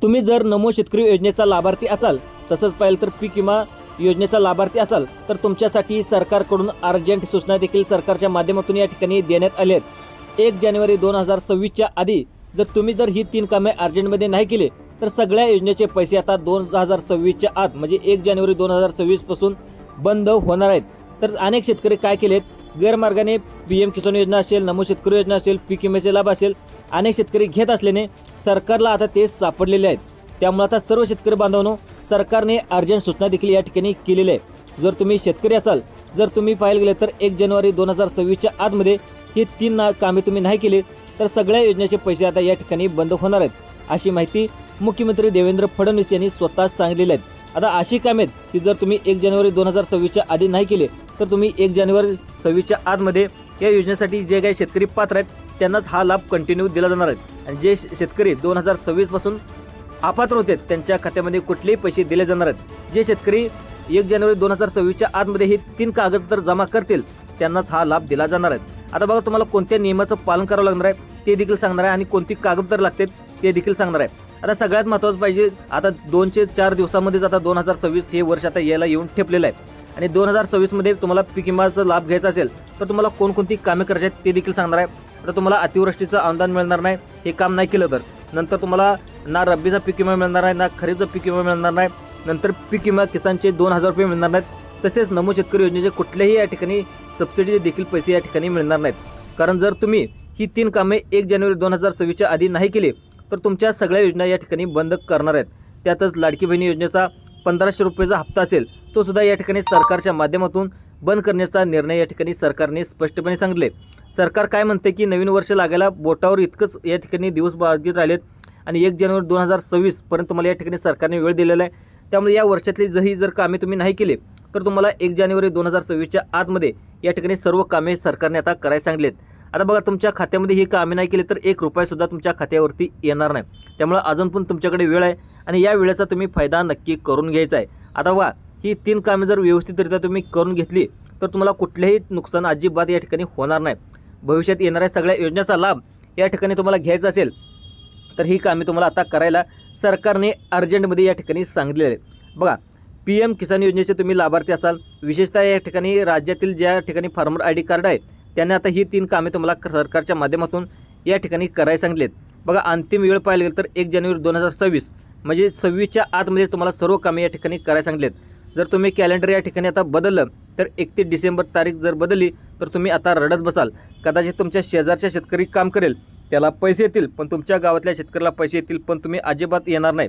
तुम्ही जर नमो शेतकरी योजनेचा लाभार्थी असाल, तसंच पाहिलं तर पीक विमा योजनेचा लाभार्थी असाल तर तुमच्यासाठी सरकारकडून अर्जंट सूचना देखील सरकारच्या माध्यमातून या ठिकाणी देण्यात आल्या आहेत। 1 जानेवारी 2026च्या आधी जर ही 3 कामे अर्जंटमध्ये नाही केली तर सगळ्या योजनेचे पैसे आता 2026च्या आत म्हणजे 1 जानेवारी 2026 पासून बंद होणार आहेत। तर अनेक शेतकरी काय केलेत, गैरमार्गाने PM किसान योजना असेल, नमो शेतकरी योजना असेल, पीक विम्याचे लाभ असेल, अनेक शेतकरी घेत असल्याने सरकारला आता ते सापडलेले आहेत। त्यामुळे आता सर्व शेतकरी बांधवांनो, सरकारने अर्जंट सूचना देखील या ठिकाणी केलेली आहे। जर तुम्ही शेतकरी असाल, जर तुम्ही पाहायला गेले तर 1 जानेवारी 2026च्या आतमध्ये ही 3 कामे तुम्ही नाही केली तर सगळ्या योजनेचे पैसे आता या ठिकाणी बंद होणार आहेत, अशी माहिती मुख्यमंत्री देवेंद्र फडणवीस यांनी स्वतः सांगितलेली आहे। आता अशी कामे आहेत की जर तुम्ही 1 जानेवारी 2026च्या आधी नाही केले तर तुम्ही 1 जानेवारी 26च्या आतमध्ये या योजनेसाठी जे काही शेतकरी पात्र आहेत त्यांनाच हा लाभ कंटिन्यू दिला जाणार आहे। आणि जे शेतकरी 2026 पासून अपात्र होते त्यांच्या खात्यामध्ये कुठलेही पैसे दिले जाणार आहेत। जे शेतकरी 1 जानेवारी 2026च्या आतमध्ये हे 3 कागदपत्र जमा करतील त्यांनाच हा लाभ दिला जाणार आहे। आता बघा, तुम्हाला कोणत्या नियमाचं पालन करावं लागणार आहे ते देखील सांगणार आहे आणि कोणती कागदपत्र लागतात ते देखील सांगणार आहे। आता सगळ्यात महत्त्वाचं पाहिजे, आता 2 ते 4 दिवसामध्येच आता 2026 हे वर्ष आता यायला येऊन ठेपलेलं आहे आणि 2026 मध्ये तुम्हाला पीक विमाचा लाभ घ्यायचा असेल तर तुम्हाला कोणकोणती कामे करायची आहेत ते देखील सांगणार आहे। आता तुम्हाला अतिवृष्टीचं अनुदान मिळणार नाही हे काम नाही केलं तर, नंतर तुम्हाला ना रब्बीचा पीक विमा मिळणार नाही, ना खरीपचा पीक विमा मिळणार नाही, नंतर पीक विमा किसानचे 2000 रुपये मिळणार नाहीत, तसेच नमो शेतकरी योजनेचे कुठलेही या ठिकाणी सबसिडीचे देखील पैसे या ठिकाणी मिळणार नाहीत। कारण जर तुम्ही ही 3 कामे 1 जानेवारी 2026च्या आधी नाही केली तर तुमच्या सगळ्या योजना या ठिकाणी बंद करणार आहेत। त्यातच लाडकी बहिणी योजनेचा 1500 रुपयाचा हप्ता असेल तो सुद्धा या ठिकाणी सरकारच्या माध्यमातून बंद करण्याचा निर्णय या ठिकाणी सरकारने स्पष्टपणे सांगितले। सरकार काय म्हणते की नवीन वर्ष लागायला बोटावर इतकंच या ठिकाणी दिवस बाकी राहिलेत आणि 1 जानेवारी 2026 पर्यंत तुम्हाला या ठिकाणी सरकारने वेळ दिलेला आहे। त्यामुळे या वर्षातली जर कामे तुम्ही नाही केली तर तुम्हाला 1 जानेवारी 2026च्या आतमध्ये या ठिकाणी सर्व कामे सरकारने आता करायला सांगितलेत। आता बघा, तुमच्या खात्यामध्ये ही कामे नाही केली तर 1 रुपया सुद्धा तुमच्या खात्यावरती येणार नाही। त्यामुळे अजून पण तुमच्याकडे वेळ आहे आणि या वेळेचा तुम्ही फायदा नक्की करून घ्यायचा आहे। आता बघा, ही 3 कामे जर व्यवस्थितरित्या तुम्ही करून घेतली तर तुम्हाला कुठलेही नुकसान अजिबात या ठिकाणी होणार नाही। भविष्यात येणाऱ्या सगळ्या योजनेचा लाभ या ठिकाणी तुम्हाला घ्यायचा असेल तर ही कामे तुम्हाला आता करायला सरकारने अर्जंटमध्ये या ठिकाणी सांगितलेले आहे। बघा, PM किसान योजनेचे तुम्ही लाभार्थी असाल, विशेषतः या ठिकाणी राज्यातील ज्या ठिकाणी फार्मर ID कार्ड आहे त्यांनी आता ही 3 कामे तुम्हाला सरकारच्या माध्यमातून या ठिकाणी करायला सांगितलेत। बघा, अंतिम वेळ पाहायला गेलं तर 1 जानेवारी 2026 म्हणजे 26च्या आतमध्ये तुम्हाला सर्व कामे या ठिकाणी करायला सांगितलेत। जर तुम्ही कॅलेंडर या ठिकाणी आता बदललं तर 31 डिसेंबर तारीख जर बदलली तर तुम्ही आता रडत बसाल। कदाचित तुमच्या शेजारच्या शेतकरी काम करेल, त्याला पैसे येतील, पण तुमच्या गावातल्या शेतकऱ्याला पैसे येतील पण तुम्ही अजिबात येणार नाही,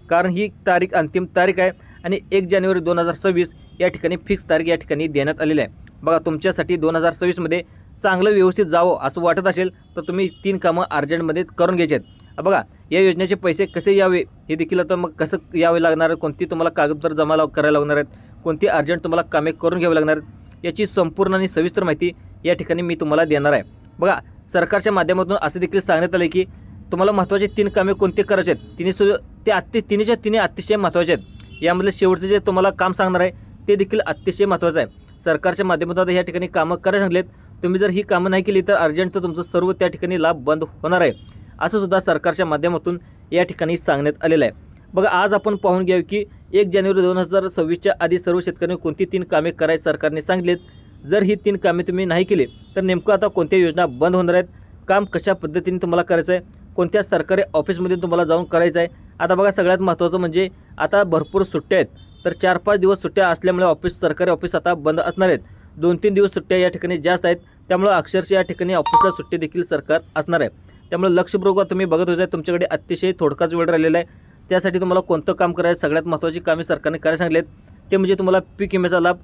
कारण ही तारीख अंतिम तारीख आहे आणि 1 जानेवारी 2026 या ठिकाणी फिक्स तारीख या ठिकाणी देण्यात आलेली आहे। बघा, तुमच्यासाठी 2026 मध्ये चांगलं व्यवस्थित जावं असं वाटत असेल तर तुम्ही 3 कामं अर्जंटमध्ये करून घ्यायची आहेत। बघा, या योजनेचे पैसे कसे यावे हे देखील आता मग कसं यावे लागणार, कोणती तुम्हाला कागदपत्र जमा करायला लागणार आहेत, कोणती अर्जंट तुम्हाला कामे करून घ्यावी लागणार आहेत, याची संपूर्ण आणि सविस्तर माहिती या ठिकाणी मी तुम्हाला देणार आहे। बघा, सरकारच्या माध्यमातून असं देखील सांगण्यात आलं की तुम्हाला महत्त्वाचे 3 कामे कोणते करायचे आहेत, तिन्हीच्या अतिशय महत्त्वाचे आहेत। यामधले शेवटचे जे तुम्हाला काम सांगणार आहे ते देखील अतिशय महत्त्वाचं आहे। सरकारच्या माध्यमातून या ठिकाणी कामं करायला सांगितलेत, तुम्ही जर ही कामं नाही केली तर अर्जंट तुमचं सर्व त्या ठिकाणी लाभ बंद होणार आहे, असं सुद्धा सरकारच्या माध्यमातून या ठिकाणी सांगण्यात आलेलं आहे। बघा, आज आपण पाहून घ्यावे की 1 जानेवारी 2026च्या आधी सर्व शेतकऱ्यांनी कोणती 3 कामे करायची सरकारने सांगितलेत। जर ही 3 कामे तुम्ही नाही केली तर नेमकं आता कोणत्या योजना बंद होणार आहेत, काम कशा पद्धतीने तुम्हाला करायचं आहे, कोणत्या सरकारी ऑफिसमध्ये तुम्हाला जाऊन करायचं आहे। आता बघा, सगळ्यात महत्त्वाचं म्हणजे आता भरपूर सुट्ट्या आहेत, तर 4-5 दिवस सुट्ट्या असल्यामुळे सरकारी ऑफिस आता बंद असणार आहेत। 2-3 दिवस सुट्ट्या या ठिकाणी जास्त आहेत, त्यामुळे अक्षरशः या ठिकाणी ऑफिसला सुट्टी देखील सरकार असणार आहे। त्यामुळे लक्षपूर्वक तुम्ही बघत होता, तुमच्याकडे अतिशय थोडकाच वेळ राहिलेला आहे। त्यासाठी तुम्हाला कोणतं काम करायचं, सगळ्यात महत्त्वाची कामे सरकारने करायला सांगितलेत ते म्हणजे तुम्हाला पीक विम्याचा लाभ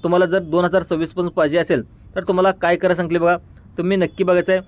तुम्हाला जर 2026 पर्यंत पाहिजे असेल तर तुम्हाला काय करायला सांगितले बघा, तुम्ही नक्की बघायचं आहे।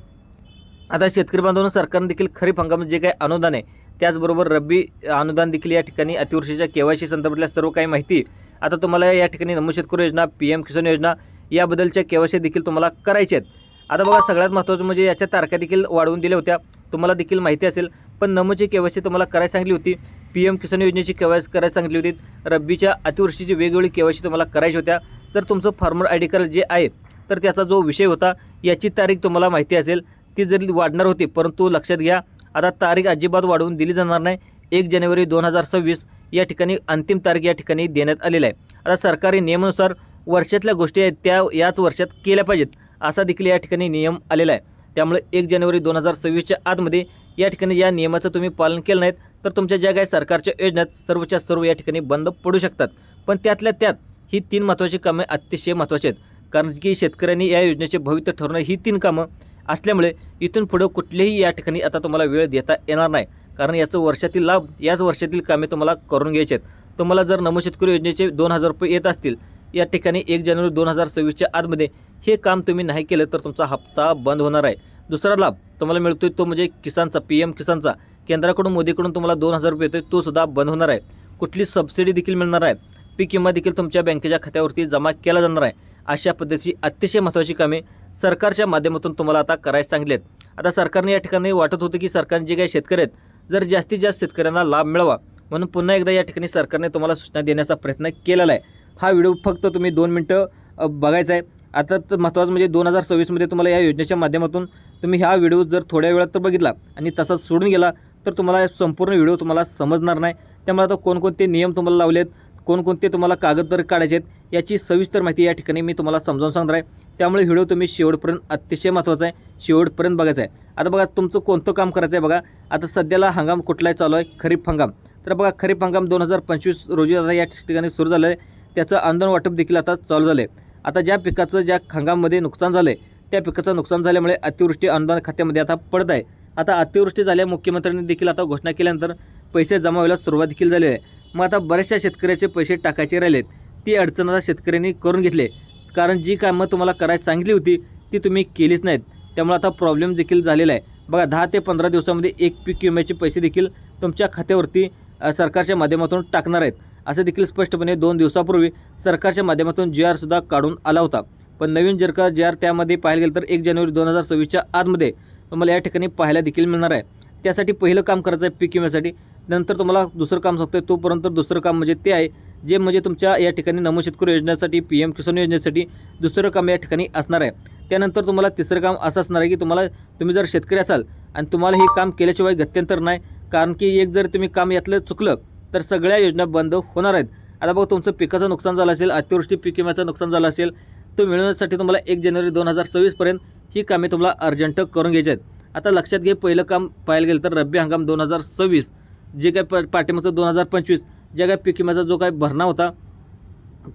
आता शेतकरी बांधवांनो, सरकारने देखील खरीप हंगामात जे काही अनुदान आहे त्याचबरोबर रब्बी अनुदान देखील या ठिकाणी अतिवृष्टीच्या KYC संदर्भातल्या सर्व काही माहिती आता तुम्हाला या ठिकाणी नमो शेतकरी योजना, PM किसान योजना याबद्दलच्या KYC देखील तुम्हाला करायचे आहेत। आता बघा, सगळ्यात महत्त्वाचं म्हणजे याच्या तारखा देखील वाढवून दिल्या होत्या, तुम्हाला देखील माहिती असेल, पण नमोची KYC तुम्हाला करायला सांगितली होती, PM किसान योजनेची KYC करायला सांगितली होती, रब्बीच्या अतिवृष्टीची वेगवेगळी KYC तुम्हाला करायची होत्या। तर तुमचं फार्मर ID कार्ड जे आहे तर त्याचा जो विषय होता याची तारीख तुम्हाला माहिती असेल ती जरी वाढणार होती, परंतु लक्षात घ्या आता तारीख अजिबात वाढवून दिली जाणार नाही। 1 जानेवारी 2026 या ठिकाणी अंतिम तारीख या ठिकाणी देण्यात आलेला आहे. आता सरकारी नियमानुसार वर्षातल्या गोष्टी आहेत त्या याच वर्षात केल्या पाहिजेत असा देखील या ठिकाणी नियम आलेला आहे. त्यामुळे 1 जानेवारी 2026च्या आतमध्ये या ठिकाणी या नियमाचं तुम्ही पालन केलं नाहीत तर तुमच्या ज्या काही सरकारच्या योजनेत सर्वच्या सर्व या ठिकाणी बंद पडू शकतात. पण त्यातल्या त्यात ही 3 महत्त्वाची कामे अतिशय महत्त्वाची आहेत, कारण की शेतकऱ्यांनी या योजनेचे भविष्य ठरवणं ही 3 कामं असल्यामुळे इथून पुढं कुठलेही या ठिकाणी आता तुम्हाला वेळ देता येणार नाही, कारण याचं वर्षातील लाभ याच वर्षातील कामे तुम्हाला करून घ्यायचे आहेत. तुम्हाला जर नमो शेतकरी योजनेचे 2000 रुपये येत असतील या ठिकाणी 1 जानेवारी 2026च्या आतमध्ये हे काम तुम्ही नाही केलं तर तुमचा हप्ता बंद होणार आहे. दुसरा लाभ तुम्हाला मिळतोय तो म्हणजे किसानचा, PM किसानचा, केंद्राकडून मोदीकडून तुम्हाला 2000 रुपये येतोय तो सुद्धा बंद होणार आहे. कुठली सबसिडी देखील मिळणार आहे, पीक विमा देखील तुमच्या बँकेच्या खात्यावरती जमा केला जाणार आहे. अशा पद्धतीची अतिशय महत्त्वाची कामे सरकारच्या माध्यमातून तुम्हाला आता करायला सांगितलेत. आता सरकारने या ठिकाणी वाटत होतं की सरकारने जे काही शेतकरी आहेत जर जास्तीत जास्त शेतकऱ्यांना लाभ मिळावा म्हणून पुन्हा एकदा या ठिकाणी सरकारने तुम्हाला सूचना देण्याचा प्रयत्न केलेला आहे. हा व्हिडिओ फक्त तुम्ही 2 मिनटं बघायचा आहे. आता तर महत्त्वाचं म्हणजे 2026मध्ये तुम्हाला या योजनेच्या माध्यमातून तुम्ही हा व्हिडिओ जर थोड्या वेळात तर बघितला आणि तसाच सोडून गेला तर तुम्हाला संपूर्ण व्हिडिओ तुम्हाला समजणार नाही. त्यामुळे आता कोणकोणते नियम तुम्हाला लावलेत, कोणकोणते तुम्हाला कागदपत्र काढायचे आहेत याची सविस्तर माहिती या ठिकाणी मी तुम्हाला समजावून सांगणार आहे. त्यामुळे व्हिडिओ तुम्ही शेवटपर्यंत अतिशय महत्त्वाचा आहे, शेवटपर्यंत बघायचा आहे. आता बघा तुमचं कोणतं काम करायचं आहे. बघा आता सध्याला हंगाम कुठलाही चालू आहे, खरीप हंगाम. तर बघा खरीप हंगाम 2025 रोजी आता या ठिकाणी सुरू झालं आहे. त्याचं अनुदान वाटप देखील आता चालू झालं आहे. आता ज्या पिकाचं ज्या हंगाममध्ये नुकसान झालं आहे त्या पिकाचं नुकसान झाल्यामुळे अतिवृष्टी अनुदान खात्यामध्ये आता पडत आहे. आता अतिवृष्टी झाल्या मुख्यमंत्र्यांनी देखील आता घोषणा केल्यानंतर पैसे जमा व्हायला सुरुवात देखील झाली आहे. मग आता बऱ्याचशा शेतकऱ्याचे पैसे टाकायचे राहिलेत, ती अडचण आता शेतकऱ्यांनी करून घेतले, कारण जी कामं तुम्हाला करायला सांगितली होती ती तुम्ही केलीच नाहीत. त्यामुळे आता प्रॉब्लेम देखील झालेला आहे. बघा 10 ते 15 दिवसामध्ये एक पीक विम्याचे पैसे देखील तुमच्या खात्यावरती सरकारच्या माध्यमातून टाकणार आहेत असं देखील स्पष्टपणे 2 दिवसापूर्वी सरकारच्या माध्यमातून GR सुद्धा काढून आला होता. पण नवीन जर का GR त्यामध्ये पाहायला गेलं तर 1 जानेवारी 2026च्या आतमध्ये तुम्हाला या ठिकाणी पाहायला देखील मिळणार आहे. त्यासाठी पहिलं काम करायचं आहे पीक विम्यासाठी, नंतर तुम्हाला दुसरं काम सांगतोय तोपर्यंत दुसरं काम म्हणजे ते आहे जे म्हणजे तुमच्या या ठिकाणी नमो शेतकरी योजनेसाठी, PM किसान योजनेसाठी दुसरं काम या ठिकाणी असणार आहे. त्यानंतर तुम्हाला तिसरं काम असं असणार आहे की तुम्ही जर शेतकरी असाल आणि तुम्हाला हे काम केल्याशिवाय गत्यंतर नाही, कारण की एक जर तुम्ही काम यातलं चुकलं तर सगळ्या योजना बंद होणार आहेत. आता बघा तुमचं पिकाचं नुकसान झालं असेल, अतिवृष्टी पीक विम्याचं नुकसान झालं असेल, तो मिळवण्यासाठी तुम्हाला 1 जानेवारी 2026पर्यंत ही कामे तुम्हाला अर्जंट करून घ्यायची आहेत. आता लक्षात घे, पहिलं काम पाहायला गेलं तर रब्बी हंगाम 2026 जे काय पाठिंबाचं 2025 जे काय पीक विम्याचा जो काय भरणा होता,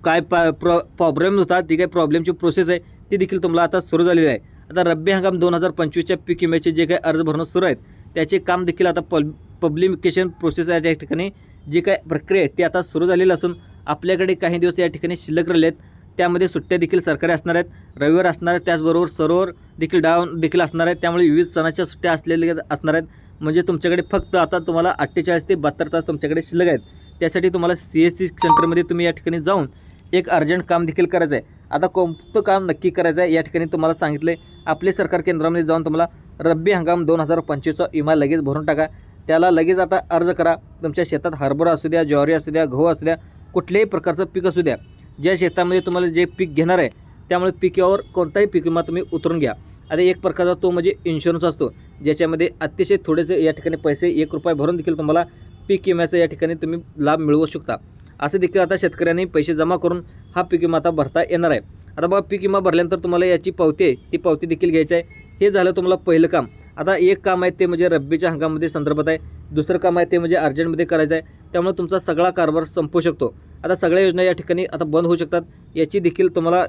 काय प्रॉब्लेम होता, ती काय प्रॉब्लेमची प्रोसेस आहे ती देखील तुम्हाला आता सुरू झालेली आहे. आता रब्बी हंगाम 2025च्या पीक विम्याचे जे काही अर्ज भरणं सुरू आहेत त्याचे काम देखील आता पब्लिकेशन प्रोसेस या ठिकाणी जी काय प्रक्रिया आहे ती आता सुरू झालेली असून आपल्याकडे काही दिवस या ठिकाणी शिल्लक राहिले आहेत. त्यामध्ये सुट्ट्या देखील सरकारी असणार आहेत, रविवार असणार आहेत, त्याचबरोबर सरोवर देखील डाऊन देखील असणार आहेत. त्यामुळे विविध सणाच्या सुट्ट्या असलेल्या असणार आहेत. म्हणजे तुमच्याकडे फक्त आता तुम्हाला 48 ते 72 तास तुमच्याकडे शिल्लक आहेत. त्यासाठी तुम्हाला CSC सेंटरमध्ये तुम्ही या ठिकाणी जाऊन एक अर्जंट काम देखील करायचं आहे. आता कोणतं काम नक्की करायचं आहे या ठिकाणी तुम्हाला सांगितलं आहे. आपले सरकार केंद्रामध्ये जाऊन तुम्हाला रब्बी हंगाम 2025चा विमा लगेच भरून टाका. त्याला लगेच आता अर्ज करा. तुमच्या शेतात हरभरा असू द्या, ज्वारी असू द्या, गहू असू द्या, कुठल्याही प्रकारचं पीक असू द्या, ज्या शेतामध्ये तुम्हाला जे पीक घेणार आहे त्यामुळे पिकावर कोणताही पीक विमा तुम्ही उतरून घ्या. आता एक प्रकारचा तो म्हणजे इन्शुरन्स असतो, ज्याच्यामध्ये अतिशय थोडेसे या ठिकाणी पैसे 1 रुपया भरून देखील तुम्हाला पीक विम्याचा या ठिकाणी तुम्ही लाभ मिळवू शकता. असं देखील आता शेतकऱ्यांनी पैसे जमा करून हा पीक विमा आता भरता येणार आहे. आता बघा पीक विमा भरल्यानंतर तुम्हाला याची पावती आहे ती पावती देखील घ्यायची आहे. हे झालं तुम्हाला पहिलं काम. आता एक काम आहे ते म्हणजे रब्बीच्या हंगामामध्ये संदर्भात आहे, दुसरं काम आहे ते म्हणजे अर्जंटमध्ये करायचं आहे. त्यामुळे तुमचा सगळा कारभार संपू शकतो. आता सगळ्या योजना या ठिकाणी आता बंद होऊ शकतात. याची देखील तुम्हाला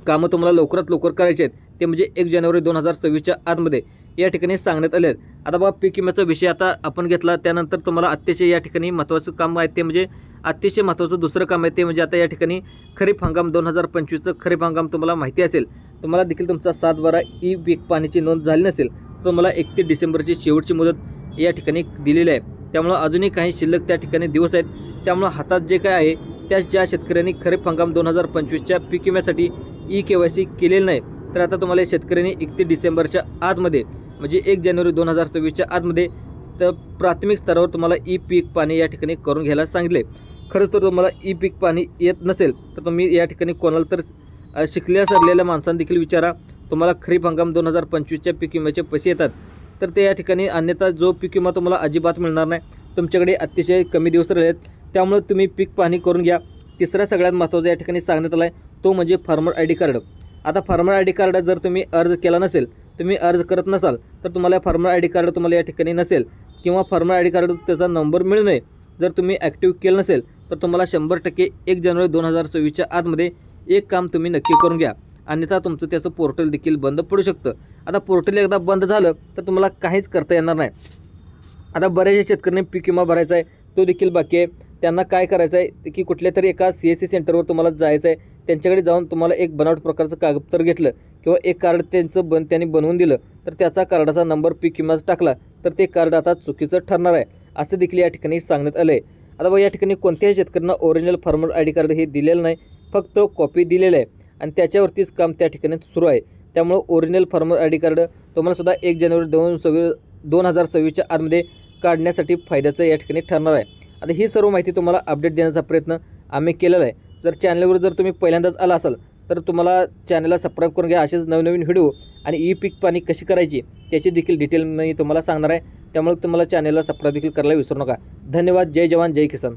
कामं तुम्हाला लवकरात लवकर करायचे आहेत, ते म्हणजे 1 जानेवारी 2026च्या आतमध्ये या ठिकाणी सांगण्यात आले आहेत. आता बघा पीक विम्याचा विषय आता आपण घेतला, त्यानंतर तुम्हाला अतिशय या ठिकाणी महत्त्वाचं काम आहे ते म्हणजे अतिशय महत्त्वाचं दुसरं काम आहे ते म्हणजे आता या ठिकाणी खरीप हंगाम 2025चं खरीप हंगाम तुम्हाला माहिती असेल, तुम्हाला देखील तुमचा 7/12 ई पीक पाणीची नोंद झाली नसेल तर तुम्हाला 31 डिसेंबरची शेवटची मुदत या ठिकाणी दिलेली आहे. त्यामुळं अजूनही काही शिल्लक त्या ठिकाणी दिवस आहेत. त्यामुळं हातात जे काय आहे त्या ज्या शेतकऱ्यांनी खरीप हंगाम 2025च्या पीक विम्यासाठी EKYC केलेलं नाही तर आता तुम्हाला शेतकऱ्यांनी 31 डिसेंबरच्या आतमध्ये म्हणजे 1 जानेवारी 2026च्या आतमध्ये तर प्राथमिक स्तरावर तुम्हाला ई पीक पाणी या ठिकाणी करून घ्यायला सांगितले. खरंच तर तुम्हाला ई पीक पाणी येत नसेल तर तुम्ही या ठिकाणी कोणाला तर शिकल्या सरलेल्या माणसांना देखील विचारा. तुम्हाला खरीप हंगाम 2025च्या पीक विम्याचे पैसे येतात तर ते या ठिकाणी अन्यथा जो पीक विमा तुम्हाला अजिबात मिळणार नाही. तुमच्याकडे अतिशय कमी दिवस राहिले आहेत, त्यामुळे तुम्ही पीक पाहणी करून घ्या. तिसरा सगळ्यात महत्त्वाचा या ठिकाणी सांगण्यात आला आहे तो म्हणजे फार्मर आय डी कार्ड. आता फार्मर आय डी कार्ड जर तुम्ही अर्ज केला नसेल, तुम्ही अर्ज करत नसाल, तर तुम्हाला फार्मर आय डी कार्ड तुम्हाला या ठिकाणी नसेल किंवा फार्मर आय डी कार्ड त्याचा नंबर मिळू नये जर तुम्ही ॲक्टिव्ह केलं नसेल, तर तुम्हाला 100% 1 जानेवारी 2026च्या आतमध्ये एक काम तुम्ही नक्की करून घ्या, अन्यथा तुमचं त्याचं पोर्टल देखील बंद पडू शकतं. आता पोर्टल एकदा बंद झालं तर तुम्हाला काहीच करता येणार नाही. आता बऱ्याचशा शेतकऱ्यांनी पीक विमा भरायचा आहे, तो देखील बाकी आहे. त्यांना काय करायचं आहे की कुठल्या तरी एका CSC सेंटरवर तुम्हाला जायचं आहे. त्यांच्याकडे जाऊन तुम्हाला एक बनावट प्रकारचं कागदपत्र घेतलं किंवा एक कार्ड त्यांचं त्यांनी बनवून दिलं, तर त्याचा कार्डाचा नंबर पीक विमाचा टाकला तर ते कार्ड आता चुकीचं ठरणार आहे, असं देखील या ठिकाणी सांगण्यात आलं आहे. आता बघा, या ठिकाणी कोणत्याही शेतकऱ्यांना original farmer I D card हे दिलेलं नाही, फक्त कॉपी दिलेलं आहे आणि त्याच्यावरतीच काम त्या ठिकाणी सुरू आहे. त्यामुळं original farmer I D card तुम्हाला सुद्धा 1 जानेवारी 2026च्या आतमध्ये काढण्यासाठी फायद्याचं या ठिकाणी ठरणार आहे. आता ही सर्व माहिती तुम्हाला अपडेट देण्याचा प्रयत्न आम्ही केलेला आहे. जर चॅनलवर जर तुम्ही पहिल्यांदाच आला असाल तर तुम्हाला चॅनलला सबस्क्राईब करून घ्या. असेच नवनवीन व्हिडिओ आणि ई पीक पाणी कशी करायची त्याची देखील डिटेल मी तुम्हाला सांगणार आहे. त्यामुळे तुम्हाला चॅनलला सबस्क्राईब देखील करायला विसरू नका. धन्यवाद. जय जवान जय किसान.